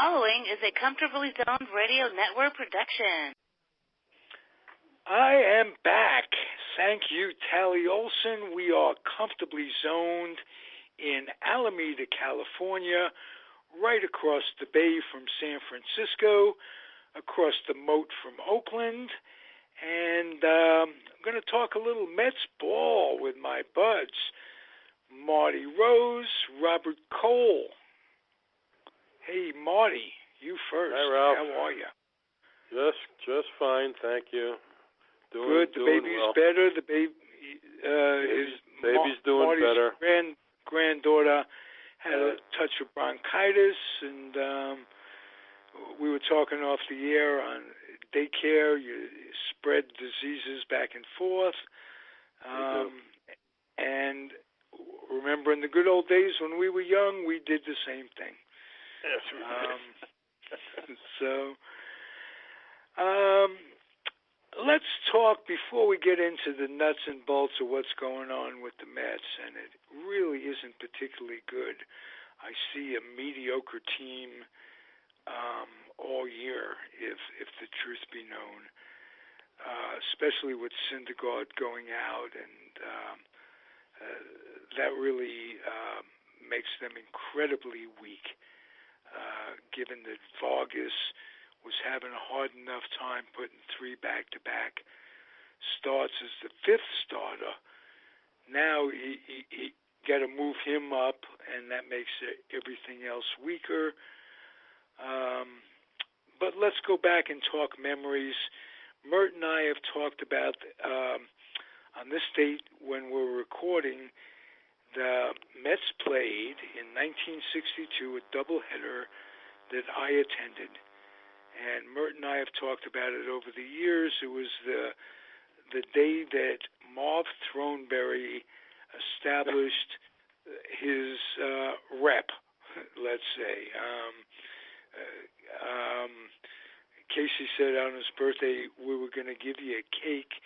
following is a Comfortably Zoned Radio Network production. I am back. Thank you, Tally Olson. We are comfortably zoned in Alameda, California, right across the bay from San Francisco, across the moat from Oakland. And I'm going to talk a little Mets ball with my buds, Marty Rose, Robert Cole. Hey, Marty, you first. Hi, Ralph. How are you? Just fine, thank you. Good. The baby's well. better. The baby's doing Marty's better. Granddaughter had a touch of bronchitis, and we were talking off the air on daycare. You spread diseases back and forth. And remember, in the good old days when we were young, we did the same thing. Yes, let's talk before we get into the nuts and bolts of what's going on with the Mets, and it really isn't particularly good. I see a mediocre team all year, if the truth be known, especially with Syndergaard going out, and that really makes them incredibly weak. Given that Vargas was having a hard enough time putting 3 back-to-back starts as the 5th starter, now he got to move him up, and that makes everything else weaker. But let's go back and talk memories. Mert and I have talked about, on this date when we're recording, the Mets played in 1962 a doubleheader that I attended. And Mert and I have talked about it over the years. It was the day that Marv Throneberry established his rep, let's say. Casey said on his birthday, we were going to give you a cake,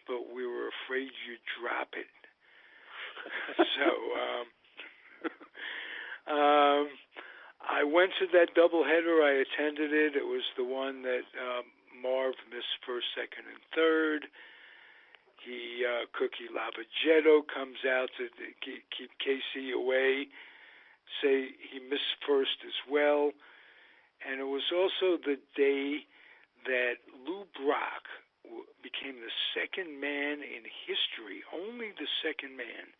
but we were afraid you'd drop it. So I went to that doubleheader. I attended it. It was the one that Marv missed first, second, and third. Cookie Lavagetto comes out to keep Casey away, say he missed first as well. And it was also the day that Lou Brock became the second man in history, only the second man.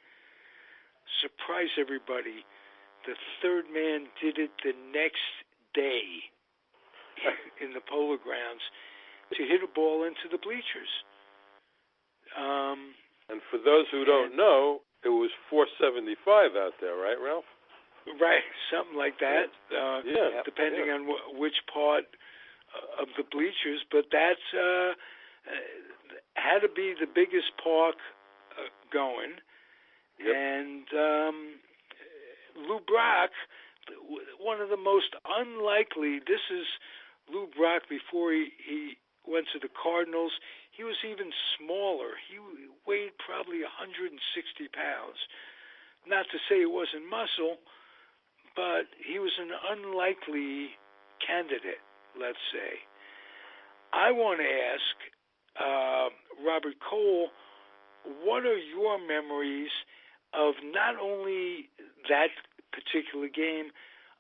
Surprise everybody. The third man did it the next day in the Polo Grounds to hit a ball into the bleachers. And for those who don't know, it was 475 out there, right, Ralph? Right, something like that, depending on which part of the bleachers. But that's had to be the biggest park going. Yep. And Lou Brock, one of the most unlikely, this is Lou Brock before he went to the Cardinals. He was even smaller. He weighed probably 160 pounds. Not to say it wasn't muscle, but he was an unlikely candidate, let's say. I want to ask Robert Cole, what are your memories of not only that particular game,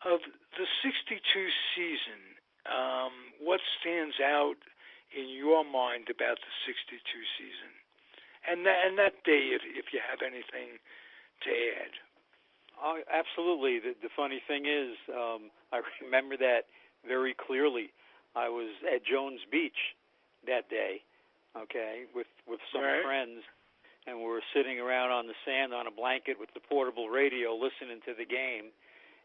of the 62 season? What stands out in your mind about the 62 season? And that day, if you have anything to add. Absolutely. The funny thing is, I remember that very clearly. I was at Jones Beach that day, with some friends, and we were sitting around on the sand on a blanket with the portable radio listening to the game,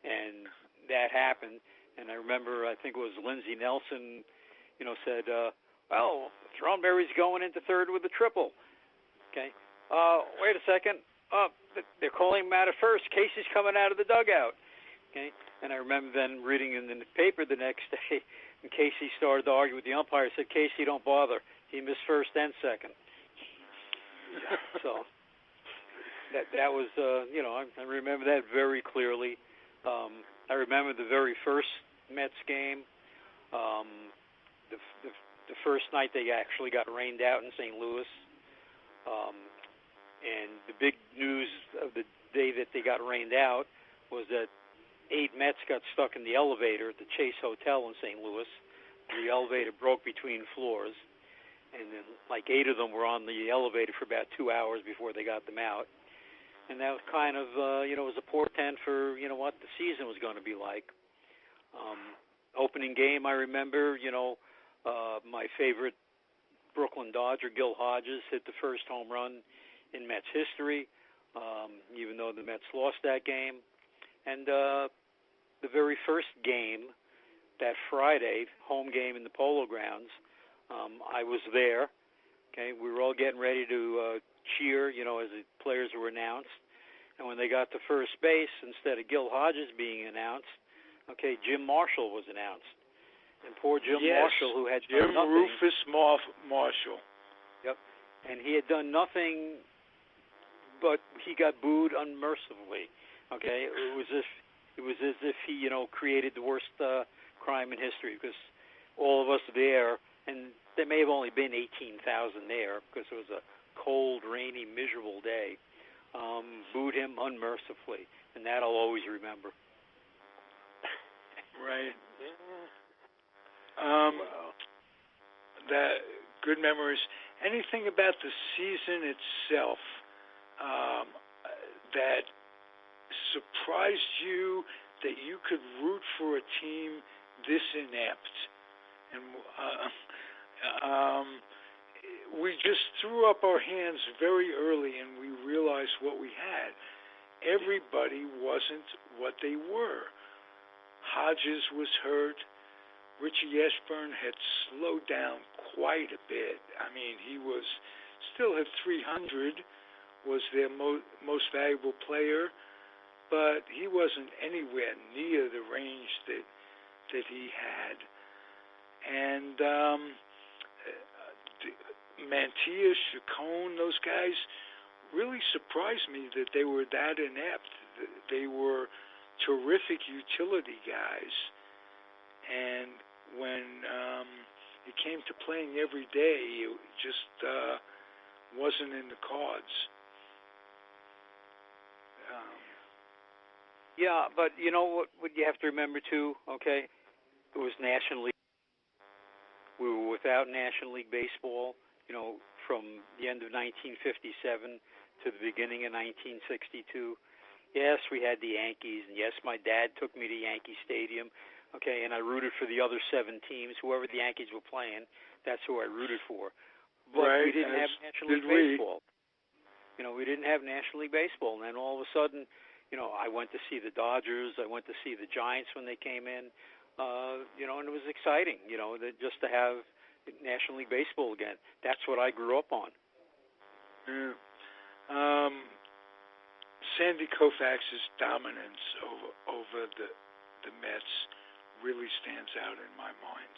and that happened. And I remember, I think it was Lindsey Nelson, said, well, Throneberry's going into third with a triple. Wait a second. They're calling him out at first. Casey's coming out of the dugout. And I remember then reading in the paper the next day, and Casey started to argue with the umpire. Said, Casey, don't bother. He missed first and second. So that was, I remember that very clearly. I remember the very first Mets game. The first night they actually got rained out in St. Louis. And the big news of the day that they got rained out was that 8 Mets got stuck in the elevator at the Chase Hotel in St. Louis. The elevator broke between floors, and then like 8 of them were on the elevator for about 2 hours before they got them out. And that was kind of, was a portent for, what the season was going to be like. Opening game, I remember, my favorite Brooklyn Dodger, Gil Hodges, hit the first home run in Mets history, even though the Mets lost that game. And the very first game, that Friday, home game in the Polo Grounds, I was there. Okay, we were all getting ready to cheer, as the players were announced. And when they got to first base, instead of Gil Hodges being announced, Jim Marshall was announced. And poor Jim Marshall, who had done nothing. Rufus Marshall. Yep. And he had done nothing, but he got booed unmercifully. Okay, it was as if he, created the worst crime in history, because all of us there, and there may have only been 18,000 there because it was a cold, rainy, miserable day, booed him unmercifully, and that I'll always remember. Right. That good memories. Anything about the season itself that surprised you, that you could root for a team this inept? And we just threw up our hands very early, and we realized what we had. Everybody wasn't what they were. Hodges was hurt. Richie Ashburn had slowed down quite a bit. I mean, he was still at 300, was their most valuable player, but he wasn't anywhere near the range that he had. And Mantilla, Chacon, those guys really surprised me that they were that inept. They were terrific utility guys. And when it came to playing every day, it just wasn't in the cards. Yeah, but you know what you have to remember too, it was National League. We were without National League Baseball, from the end of 1957 to the beginning of 1962. Yes, we had the Yankees, and yes, my dad took me to Yankee Stadium, and I rooted for the other 7 teams. Whoever the Yankees were playing, that's who I rooted for. But we didn't have National League Baseball. We didn't have National League Baseball, and then all of a sudden, I went to see the Dodgers. I went to see the Giants when they came in, and it was exciting, just to have National League Baseball again. That's what I grew up on. Yeah. Sandy Koufax's dominance over the Mets really stands out in my mind.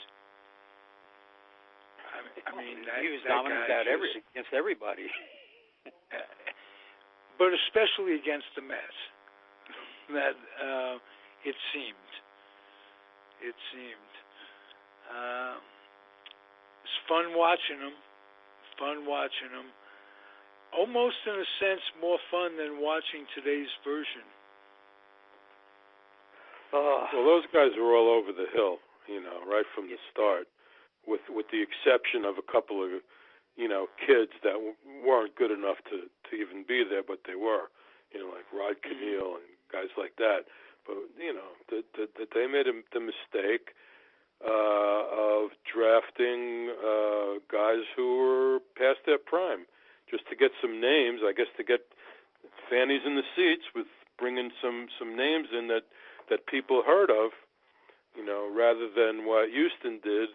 I mean, he was dominant against everybody. But especially against the Mets. That it seemed. It's fun watching them. Almost in a sense more fun than watching today's version. Well, those guys were all over the hill, right from the start, with the exception of a couple of, kids that weren't good enough to even be there, but they were, like Rod Keneal and guys like that. But, they made the mistake of drafting guys who were past their prime, just to get some names, I guess, to get fannies in the seats with bringing some names in that people heard of, rather than what Houston did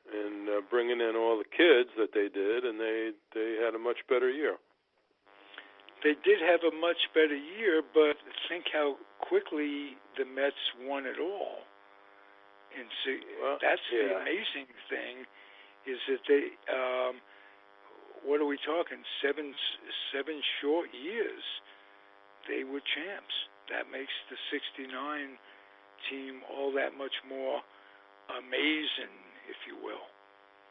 and bringing in all the kids that they did, and they had a much better year. They did have a much better year, but think how quickly the Mets won it all. And see, that's the amazing thing, is that they, what are we talking, seven short years, they were champs. That makes the 69 team all that much more amazing, if you will.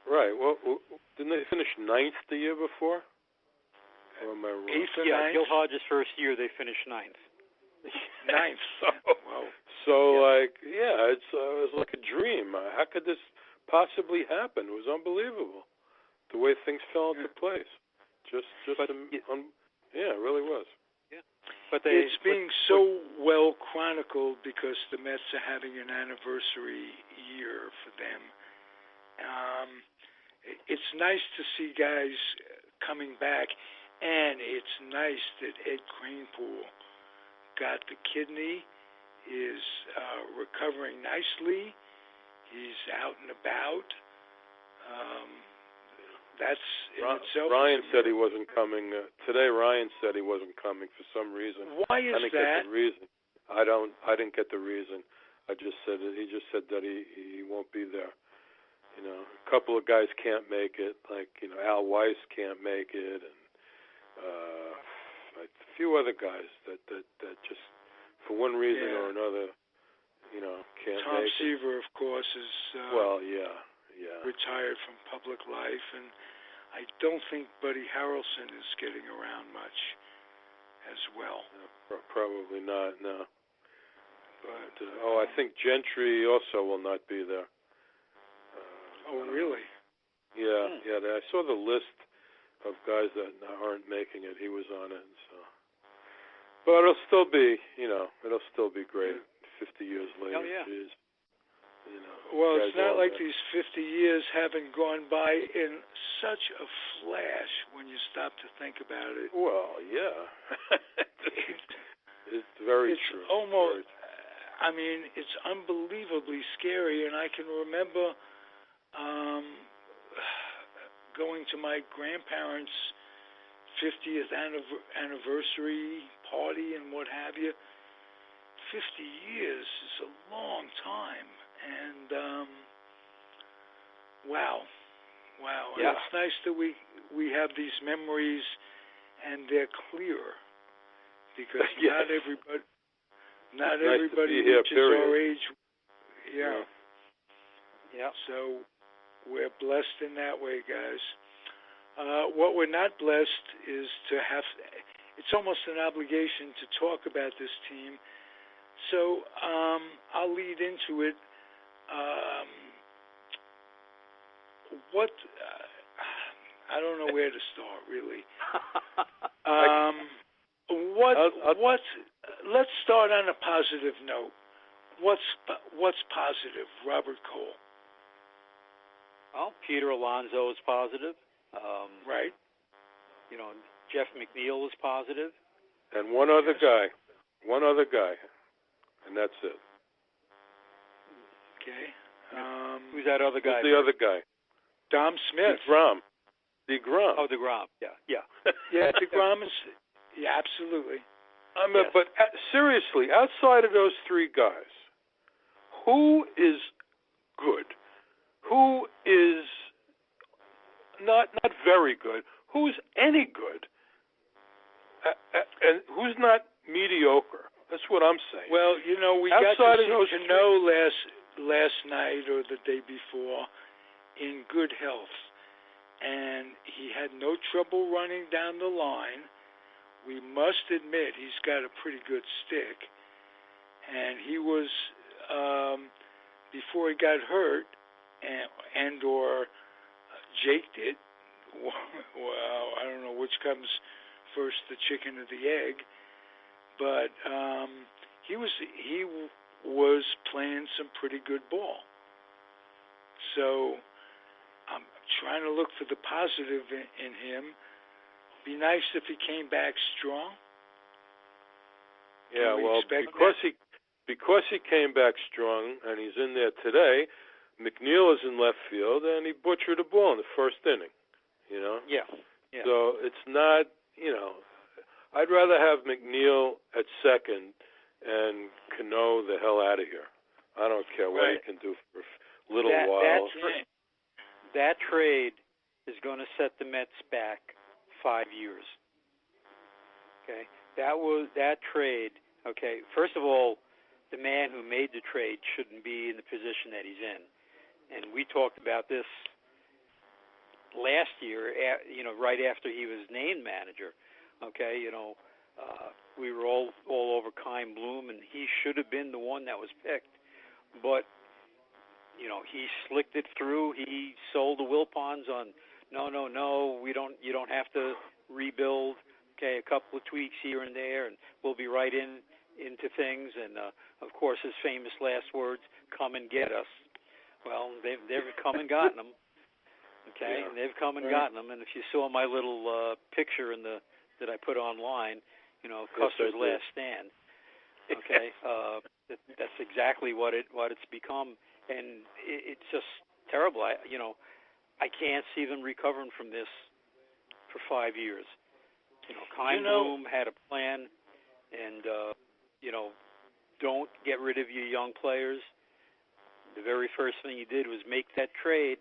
Right. Well, didn't they finish 9th the year before? Or am I wrong? 8th or Yeah, 9th? Gil Hodges' first year, they finished 9th. 9th. It was like a dream. How could this possibly happen? It was unbelievable, the way things fell into place. It really was. Yeah, but it's being so well chronicled because the Mets are having an anniversary year for them. It's nice to see guys coming back, and it's nice that Ed Kranepool got the kidney, is recovering nicely. He's out and about. That's in itself. Ryan said he wasn't coming today. Ryan said he wasn't coming for some reason. Why is I didn't get the reason. I didn't get the reason. I just said he just said that he won't be there. You know, a couple of guys can't make it, like Al Weiss can't make it, and a few other guys that just for one reason or another, can't Tom make it. Tom Seaver, of course, is retired from public life, and I don't think Buddy Harrelson is getting around much as well. No, probably not, no. But I think Gentry also will not be there. Oh, really? Yeah. I saw the list of guys that aren't making it. He was on it, so. But it'll still be, it'll still be great. 50 years later. Oh, yeah. Geez. Well, it's not like these 50 years haven't gone by in such a flash when you stop to think about it. Well, yeah. It's very true. It's almost, it's unbelievably scary, and I can remember going to my grandparents' 50th anniversary party and what have you. 50 years is a long time, and wow. Yeah. And it's nice that we have these memories and they're clear, because not everybody reaches our age. Yeah. So we're blessed in that way, guys. What we're not blessed is to have. It's almost an obligation to talk about this team. So I'll lead into it. I don't know where to start, really. Let's start on a positive note. What's positive, Robert Cole? Well, Peter Alonso is positive. Right. Jeff McNeil is positive. And one other guy, and that's it. Okay. Who's that other guy? Who's the other guy? Dom Smith. DeGrom. Oh, DeGrom. Yeah. Yeah, DeGrom is. Yeah, absolutely. But seriously, outside of those three guys, who is good? Who is not very good? Who's any good? And who's not mediocre? That's what I'm saying. Well, we got to see Cano last night or the day before in good health, and he had no trouble running down the line. We must admit he's got a pretty good stick, and he was before he got hurt and or jaked it. Well, I don't know which comes first, the chicken or the egg, but he was playing some pretty good ball. So I'm trying to look for the positive in him. Be nice if he came back strong. Yeah, well, because he came back strong and he's in there today, McNeil is in left field and he butchered a ball in the first inning. Yeah. So it's not, I'd rather have McNeil at second and Cano the hell out of here. I don't care what he can do for a little while. That trade is going to set the Mets back 5 years. Okay, that trade. Okay, first of all, the man who made the trade shouldn't be in the position that he's in. And we talked about this last year, right after he was named manager. Okay, we were all over Keim Bloom, and he should have been the one that was picked. But, he slicked it through. He sold the Wilpons on, no, you don't have to rebuild. Okay, a couple of tweaks here and there, and we'll be right into things. And, of course, his famous last words, come and get us. Well, they've come and gotten them. Okay, and they've come and gotten them. And if you saw my little picture that I put online, Custer's last stand. Okay, that's exactly what it's become, and it's just terrible. I can't see them recovering from this for 5 years. Keim Bloom had a plan, and don't get rid of your young players. The very first thing he did was make that trade.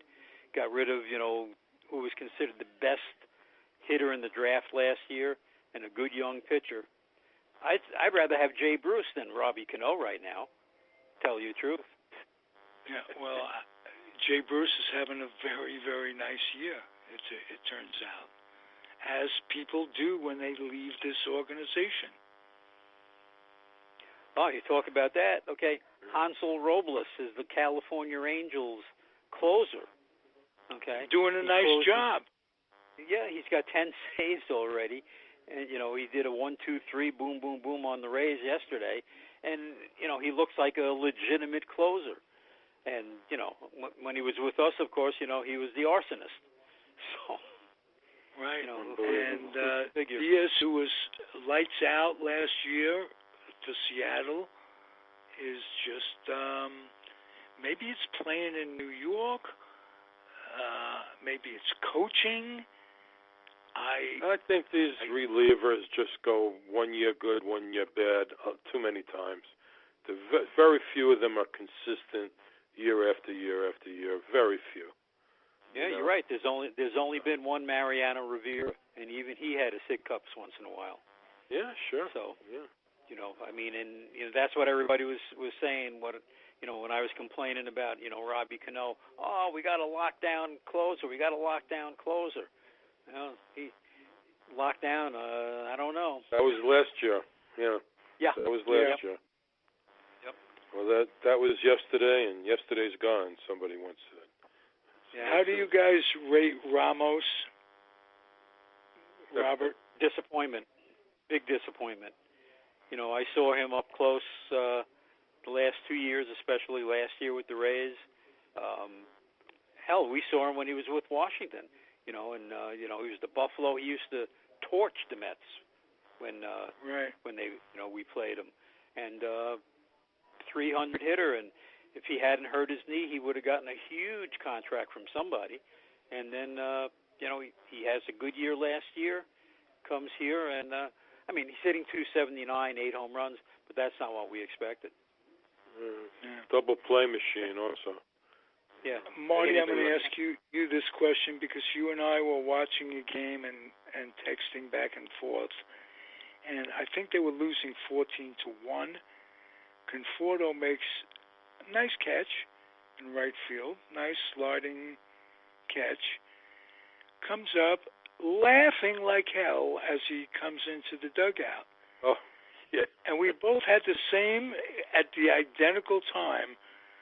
Got rid of, who was considered the best hitter in the draft last year and a good young pitcher. I'd rather have Jay Bruce than Robbie Cano right now, tell you the truth. Yeah, well, Jay Bruce is having a very, very nice year, it turns out, as people do when they leave this organization. Oh, you talk about that. Okay, Hansel Robles is the California Angels closer. Okay, doing a nice job. Yeah, he's got 10 saves already, and he did a 1-2-3 boom boom boom on the Rays yesterday, and he looks like a legitimate closer. And when he was with us, of course, he was the arsonist. So right, and Diaz, who was lights out last year to Seattle, is just maybe it's playing in New York. Maybe it's coaching. I think these relievers just go 1 year good, 1 year bad too many times. Very few of them are consistent year after year after year. Very few. Yeah, you're right. There's only been one Mariano Rivera, and even he had his hiccups once in a while. Yeah, sure. So, and that's what everybody was saying. When I was complaining about, Robbie Cano, we got a lockdown closer. He locked down, I don't know. That was last year. Yeah. Yeah. That was last year. Yep. Well, that was yesterday, and yesterday's gone, somebody once said. Yeah, how do you guys rate Ramos, Robert? Disappointment. Big disappointment. I saw him up close the last 2 years, especially last year with the Rays. Hell, we saw him when he was with Washington. He was the Buffalo. He used to torch the Mets when they we played him, and 300 hitter. And if he hadn't hurt his knee, he would have gotten a huge contract from somebody. And then he has a good year last year. Comes here and he's hitting .279, 8 home runs, but that's not what we expected. Double play machine also. Yeah. Marty, I'm going to ask you this question because you and I were watching a game and texting back and forth, and I think they were losing 14-1. Conforto makes a nice catch in right field, nice sliding catch, comes up laughing like hell as he comes into the dugout. Oh, yeah. And we both had the same at the identical time.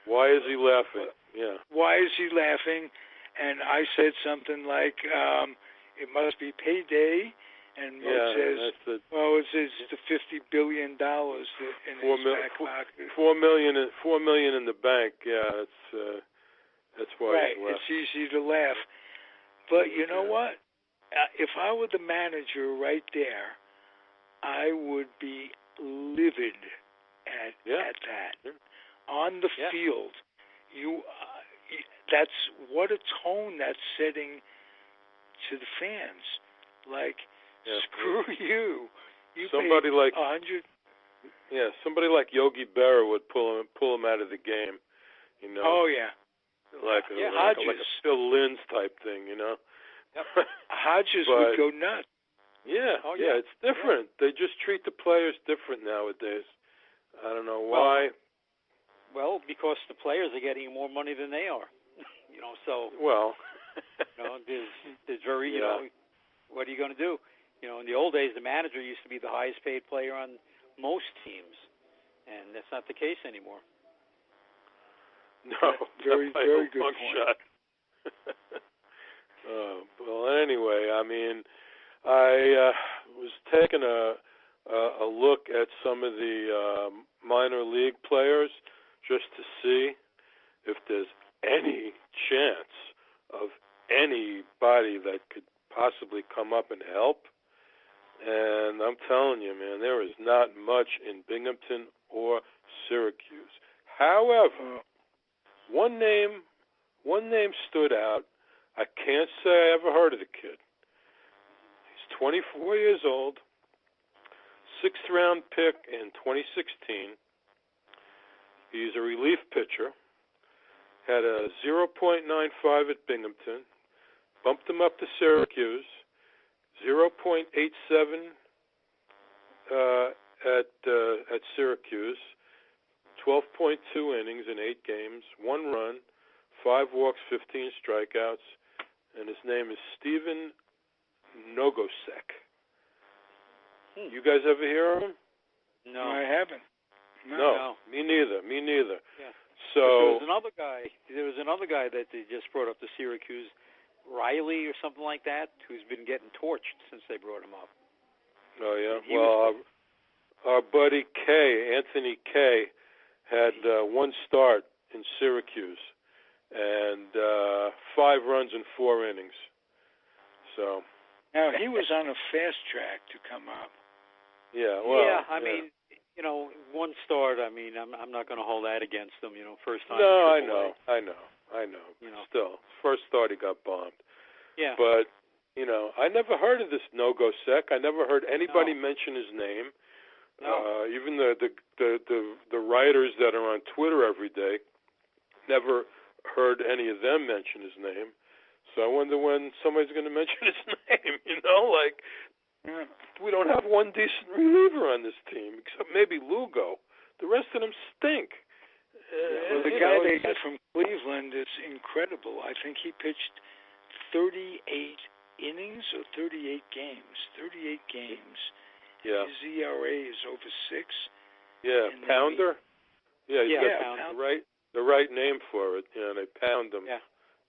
Why is he laughing? Yeah. Why is he laughing? And I said something like, it must be payday. And Mo says, it's the $50 billion in his back pocket. $4 million in the bank. Yeah, that's why right. he's laughing. It's easy to laugh. But you know what? If I were the manager right there, I would be livid at that. Yeah. On the field, that's what a tone that's setting to the fans. Like, screw you. Somebody like 100. Yeah, somebody like Yogi Berra would pull him out of the game. Oh yeah. Like a Phil Linz type thing. Yep. Hodges would go nuts. Yeah, it's different. They just treat the players different nowadays. I don't know why. Well, because the players are getting more money than they are. So well, there's very what are you going to do? In the old days, the manager used to be the highest paid player on most teams, and that's not the case anymore. No, very good point. Shot. Well, anyway, I mean, I was taking a look at some of the minor league players just to see if there's any chance of anybody that could possibly come up and help. And I'm telling you, man, there is not much in Binghamton or Syracuse. However, one name stood out. I can't say I ever heard of the kid. He's 24 years old, 6th-round pick in 2016. He's a relief pitcher. Had a 0.95 at Binghamton. Bumped him up to Syracuse. 0.87 at Syracuse. 12.2 innings in 8 games. 1 run, 5 walks, 15 strikeouts. And his name is Steven Nogosek. You guys ever hear of him? No, I haven't. No, me neither. Yeah. So there was another guy that they just brought up to Syracuse, Riley or something like that, who's been getting torched since they brought him up. Oh yeah. Well, our buddy Anthony Kay, had 1 start in Syracuse and 5 runs in 4 innings. So now he was on a fast track to come up. Yeah. Well. Yeah. I mean, 1 start. I mean, I'm not going to hold that against him. First time. No, I know. Still, first start he got bombed. Yeah. But I never heard of this Nogosek. I never heard anybody mention his name. No. Even the writers that are on Twitter every day, never heard any of them mention his name. So I wonder when somebody's going to mention his name. We don't have one decent reliever on this team, except maybe Lugo. The rest of them stink. Well, the guy they got from Cleveland is incredible. I think he pitched 38 innings or 38 games. 38 games. Yeah. His ERA is over 6. Yeah, Pounder. Yeah, he's got Pounder. the right name for it. Yeah, they pound him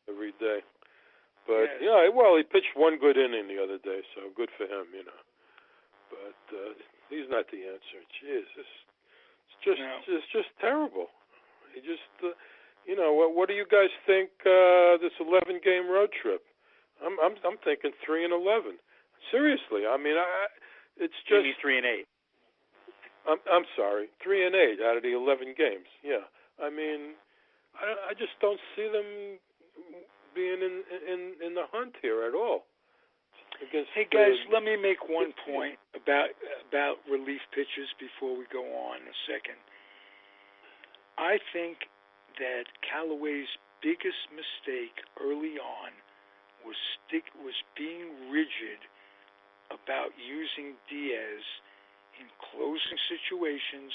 every day. But well, he pitched 1 good inning the other day, so good for him. But he's not the answer. Jeez, it's just terrible. He just, what do you guys think? This 11-game road trip. I'm thinking 3-11. Seriously, I mean, it's just. You mean 3-8? I'm sorry, 3-8 out of the 11 games. Yeah, I mean, I just don't see them being in the hunt here at all. Hey guys, let me make one point about relief pitchers before we go on a second. I think that Callaway's biggest mistake early on was being rigid about using Diaz in closing situations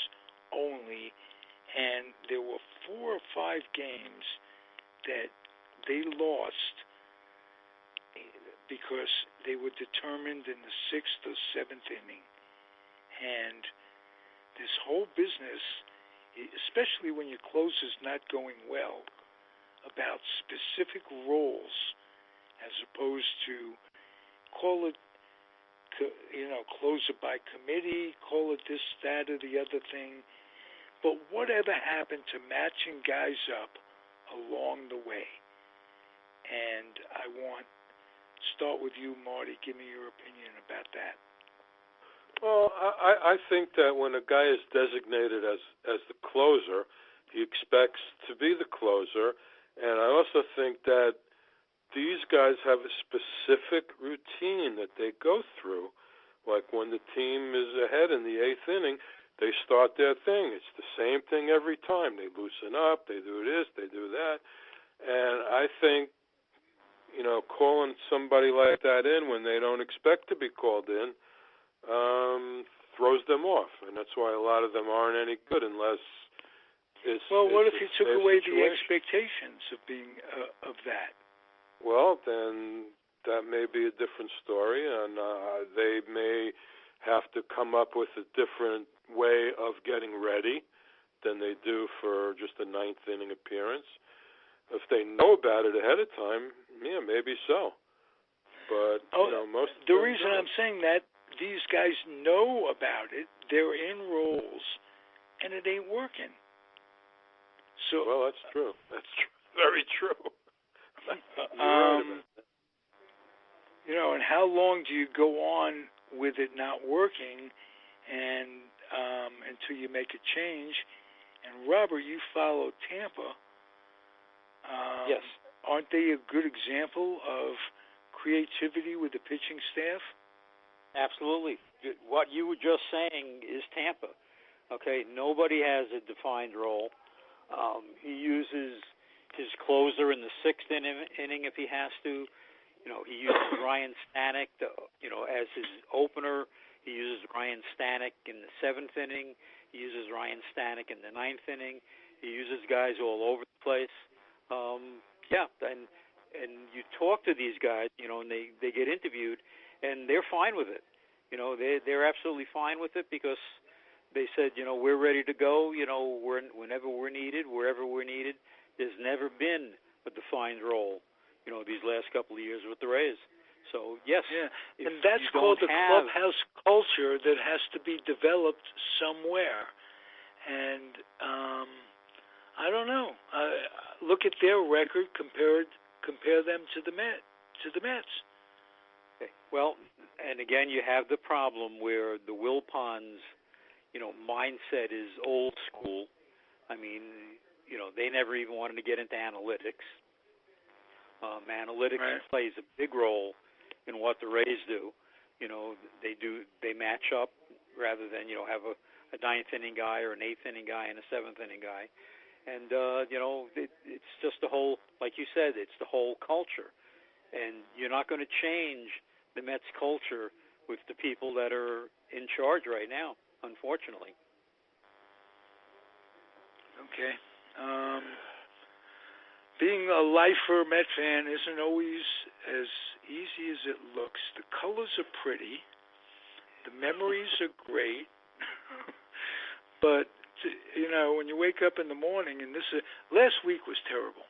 only, and there were 4 or 5 games that they lost because they were determined in the 6th or 7th inning. And this whole business, especially when your closer's not going well, about specific roles as opposed to call it, closer by committee, call it this, that, or the other thing. But whatever happened to matching guys up along the way? And I want to start with you, Marty. Give me your opinion about that. Well, I think that when a guy is designated as the closer, he expects to be the closer. And I also think that these guys have a specific routine that they go through. Like when the team is ahead in the 8th inning, they start their thing. It's the same thing every time. They loosen up, they do this, they do that. And I think, calling somebody like that in when they don't expect to be called in, throws them off, and that's why a lot of them aren't any good unless it's. Well, what it's if you a took safe away situation. the expectations of being of that? Well, then that may be a different story, and they may have to come up with a different way of getting ready than they do for just a ninth inning appearance. If they know about it ahead of time, yeah, maybe so. But most of the them reason don't. I'm saying that, these guys know about it. They're in roles, and it ain't working. So well, that's true. That's very true. You're right about that. And how long do you go on with it not working, and until you make a change? And Robert, you follow Tampa. Yes. Aren't they a good example of creativity with the pitching staff? Absolutely. What you were just saying is Tampa. Okay, nobody has a defined role. He uses his closer in the sixth inning if he has to. He uses Ryan Stanek, as his opener. He uses Ryan Stanek in the seventh inning. He uses Ryan Stanek in the ninth inning. He uses guys all over the place. And you talk to these guys, and they get interviewed, and they're fine with it. They're absolutely fine with it because they said, we're ready to go. Whenever we're needed, wherever we're needed. There's never been a defined role, these last couple of years with the Rays. So yes, and that's called the clubhouse culture that has to be developed somewhere. And I don't know. Look at their record. Compare them to the Mets. Okay. Well, and again, you have the problem where the Wilpons, mindset is old school. I mean, they never even wanted to get into analytics. Analytics plays a big role in what the Rays do. They match up rather than have a ninth inning guy or an eighth inning guy and a seventh inning guy. And, it's just the whole, like you said, it's the whole culture. And you're not going to change the Mets culture with the people that are in charge right now, unfortunately. Okay. Being a lifer Met fan isn't always as easy as it looks. The colors are pretty. The memories are great. But when you wake up in the morning, and last week was terrible.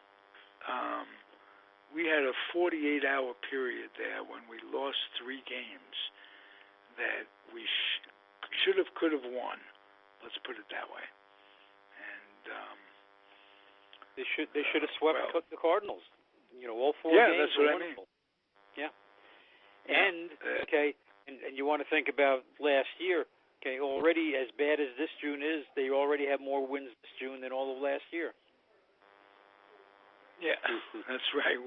We had a 48-hour period there when we lost 3 games that we should have, could have won. Let's put it that way. And they should have swept the Cardinals. All 4 games. Yeah, that's what I mean. Yeah. And and you want to think about last year. Okay, already as bad as this June is, they already have more wins this June than all of last year. Yeah, that's right.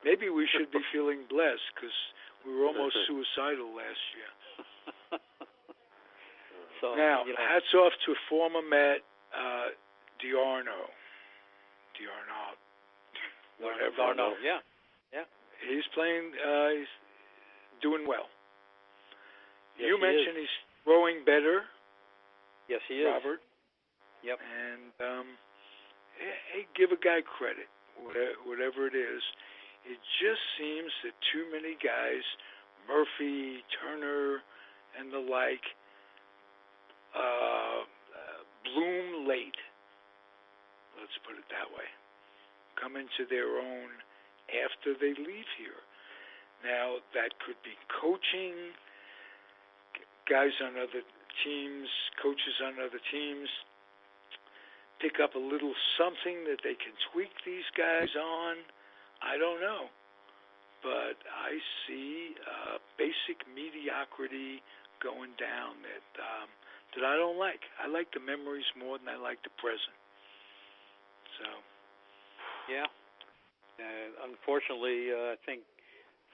Maybe we should be feeling blessed because we were almost suicidal last year. So now, hats off to former Met D'Arnaud, whatever. D'Arnaud, yeah. He's playing. He's doing well. Yes, you mentioned he's throwing better. Yes, he is. Robert. Yep. And hey, give a guy credit, whatever it is. It just seems that too many guys, Murphy, Turner, and the like, bloom late. Let's put it that way. Come into their own after they leave here. Now, that could be coaching, guys on other teams, coaches on other teams, pick up a little something that they can tweak these guys on. I don't know. But I see basic mediocrity going down that I don't like. I like the memories more than I like the present. So. Yeah. Unfortunately, I think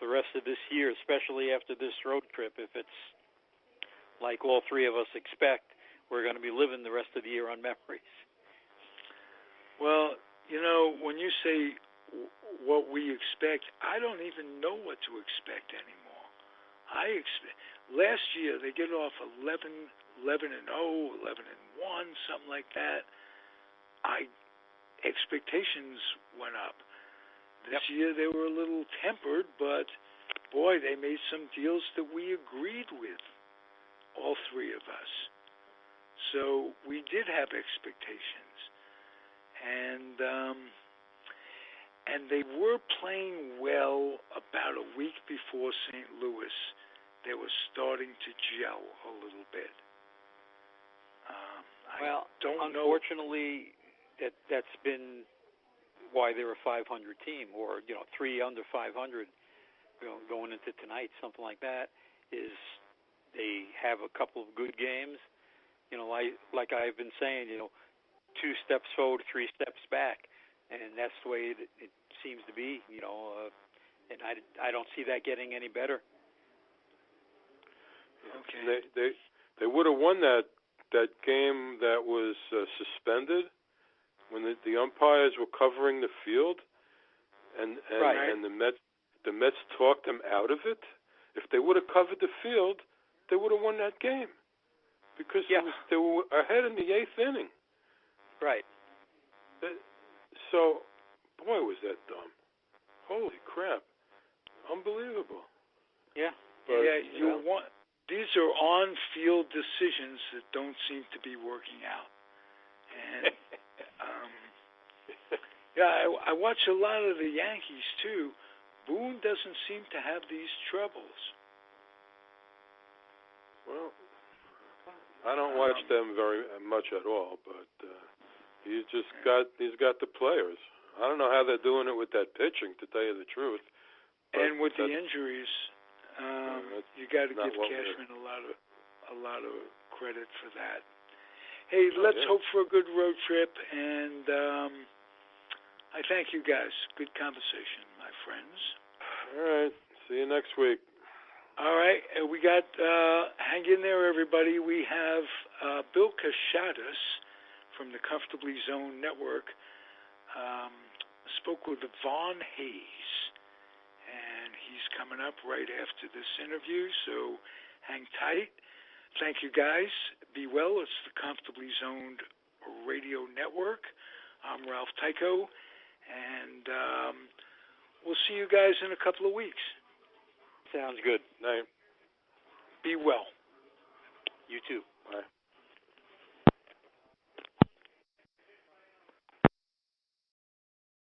the rest of this year, especially after this road trip, if it's like all 3 of us expect, we're going to be living the rest of the year on memories. Well, when you say what we expect, I don't even know what to expect anymore. Last year they get off 11-0, 11-1, something like that. Expectations went up. This year they were a little tempered, but boy, they made some deals that we agreed with, all three of us. So we did have expectations, and they were playing well about a week before St. Louis. They were starting to gel a little bit. Unfortunately, that's been why they're a 500 team, or 3 under 500 going into tonight, something like that. Is they have a couple of good games. Like I've been saying, 2 steps forward, 3 steps back, and that's the way it seems to be. And I don't see that getting any better. Okay. They would have won that game that was suspended when the umpires were covering the field, and the Mets talked them out of it. If they would have covered the field, they would have won that game because they were ahead in the 8th inning. Right. So, boy, was that dumb! Holy crap! Unbelievable. Yeah. But, these are on-field decisions that don't seem to be working out. And I watch a lot of the Yankees too. Boone doesn't seem to have these troubles. Well, I don't watch them very much at all, but he's got the players. I don't know how they're doing it with that pitching, to tell you the truth. And with the injuries, you got to give Cashman a lot of credit for that. Hey, let's hope for a good road trip, and I thank you guys. Good conversation, my friends. All right. See you next week. All right. We got, hang in there, everybody. We have Bill Cashadas from the Comfortably Zoned Network. Spoke with Vaughn Hayes, and he's coming up right after this interview, so hang tight. Thank you, guys. Be well. It's the Comfortably Zoned Radio Network. I'm Ralph Tyko, and we'll see you guys in a couple of weeks. Sounds good. Night. Be well. You too. Bye.